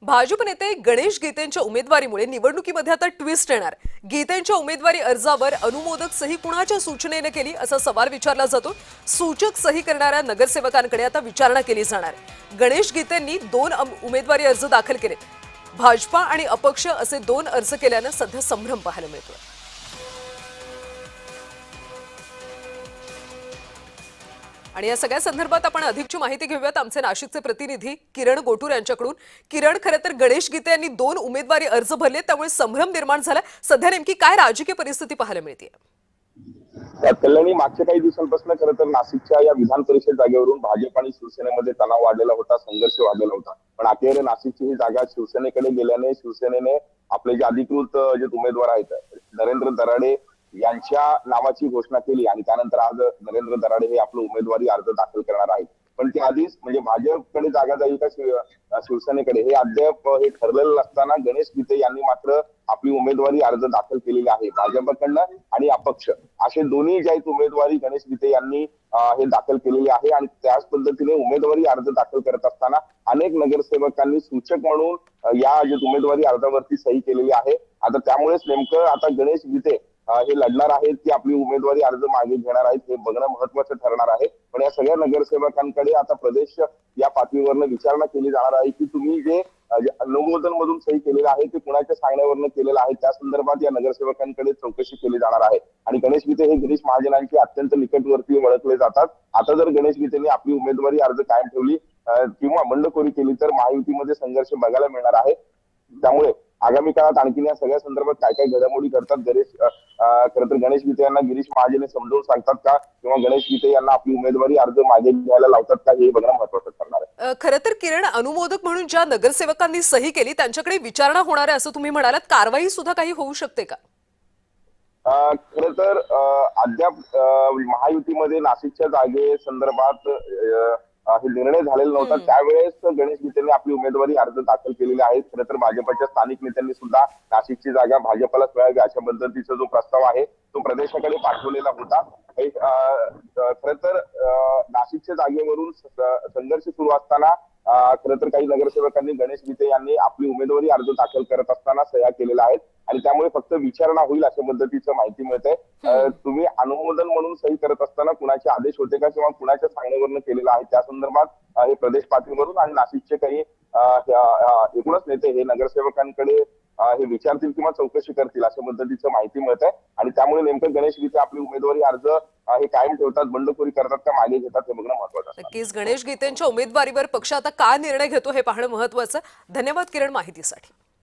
भाजप नेते गणेश गीतेंच्या उमेदवारीमुळे निवडणुकीमध्ये आता ट्विस्ट येणार। गीतेंच्या उमेदवारी अर्जावर अनुमोदक सही कुणाच्या सूचनेने केली असा सवाल विचारला जातो। सूचक सही करणाऱ्या नगरसेवकांकडे आता विचारणा केली जाणार। गणेश गीतेंनी 2 उमेदवारी अर्ज दाखल केले। भाजपा आणि अपक्ष असे 2 अर्ज केल्याने सध्या संभ्रम पाहायला मिळतोय। आणि या सगळ्या संदर्भात आपण अधिकची माहिती घेऊयात आमचे नाशिकचे प्रतिनिधी किरण गोटूर यांच्याकडून। किरण, खरं तर गणेश गीते यांनी 2 उमेदवारी अर्ज भरले, त्यामुळे संभ्रम निर्माण झाला। सध्या नेमकी काय राजकीय परिस्थिती पाहायला मिळते? कल्याणी मागच्या काही दिवसांपासून खरं तर नाशिकच्या या विधान परिषद जागेवरून भाजप आणि शिवसेनेमध्ये तणाव वाढलेला होता, संघर्ष वाढलेला होता। पण अखेर नाशिकची ही जागा शिवसेनेकडे गेल्याने शिवसेनेने आपले जे अधिकृत जे उमेदवार आहेत नरेंद्र दराडे यांच्या नावाची घोषणा केली आणि त्यानंतर आज नरेंद्र दराडे हे आपलं उमेदवारी अर्ज दाखल करणार आहेत। पण ते आधीच म्हणजे भाजपकडे जागा जाईल का शिवसेनेकडे हे अद्याप हे ठरलेलं नसताना गणेश गीते यांनी मात्र आपली उमेदवारी अर्ज दाखल केलेली आहे। भाजपकडनं आणि अपक्ष असे दोन्ही जे आहेत उमेदवारी गणेश गीते यांनी हे दाखल केलेले आहे। आणि त्याच पद्धतीने उमेदवारी अर्ज दाखल करत असताना अनेक नगरसेवकांनी सूचक म्हणून या जे उमेदवारी अर्जावरती सही केलेली आहे। आता त्यामुळेच नेमकं आता गणेश गीते हे लढणार आहेत की आपली उमेदवारी अर्ज मागे घेणार आहेत हे बघणं महत्वाचं ठरणार आहे। पण या सगळ्या नगरसेवकांकडे आता प्रदेश या पातळीवरनं विचारणा केली जाणार आहे की तुम्ही जे अनुमोदन मधून सही केलेलं आहे ते कुणाच्या सांगण्यावरनं केलेलं आहे, त्या संदर्भात या नगरसेवकांकडे चौकशी केली जाणार आहे। आणि गणेश गीते हे गिरीश महाजनांचे अत्यंत निकटवर्तीय ओळखले जातात। आता जर गणेश गीतेंनी आपली उमेदवारी अर्ज कायम ठेवली किंवा बंडखोरी केली तर महायुतीमध्ये संघर्ष बघायला मिळणार आहे। त्यामुळे आगामी काळात आणखी या सगळ्या संदर्भात काय काय घडामोडी करतात खरं तर गणेश गीते यांना गिरीश महाजन समजावून सांगतात का किंवा गणेश गीते यांना आपली उमेदवारी अर्ज मागे घ्यायला लावतात का हे बघणं महत्वाचं ठरणार आहे। खरं तर किरण, अनुमोदक म्हणून ज्या नगरसेवकांनी सही केली त्यांच्याकडे विचारणा होणार आहे असं तुम्ही म्हणालात, कारवाई सुद्धा काही होऊ शकते का? खरं तर अद्याप महायुतीमध्ये नाशिकच्या जागे संदर्भात हे निर्णय झालेला नव्हता। त्यावेळेस गणेश गीतेंनी आपली उमेदवारी अर्ज दाखल केलेले आहेत। खरं तर भाजपच्या स्थानिक नेत्यांनी सुद्धा नाशिकची जागा भाजपलाच मिळावी अशा पद्धतीचा जो प्रस्ताव आहे तो प्रदेशाकडे पाठवलेला होता। खरं तर नाशिकच्या जागेवरून संघर्ष सुरू असताना खरं तर काही नगरसेवकांनी गणेश गीते यांनी आपली उमेदवारी अर्ज दाखल करत असताना सह्या केलेल्या आहेत आणि त्यामुळे फक्त विचारणा होईल अशा पद्धतीचं माहिती मिळते। तुम्ही अनुमोदन म्हणून सही करत असताना कुणाचे आदेश होते का किंवा कुणाच्या सांगण्यावरनं केलेलं आहे त्या संदर्भात हे प्रदेश पातळीवरून आणि नाशिकचे काही एकूणच नेते हे नगरसेवकांकडे हे विचारतील किंवा चौकशी करतील अशा पद्धतीचं माहिती मिळते। आणि त्यामुळे नेमकं गणेश गीते आपली उमेदवारी अर्ज हे कायम ठेवतात, बंडखोरी करतात का मागे घेतात हे बघणं महत्वाचं आहे। नक्कीच गणेश गीतेंच्या उमेदवारीवर पक्ष आता काय निर्णय घेतो हे पाहणं महत्वाचं। धन्यवाद किरण माहितीसाठी।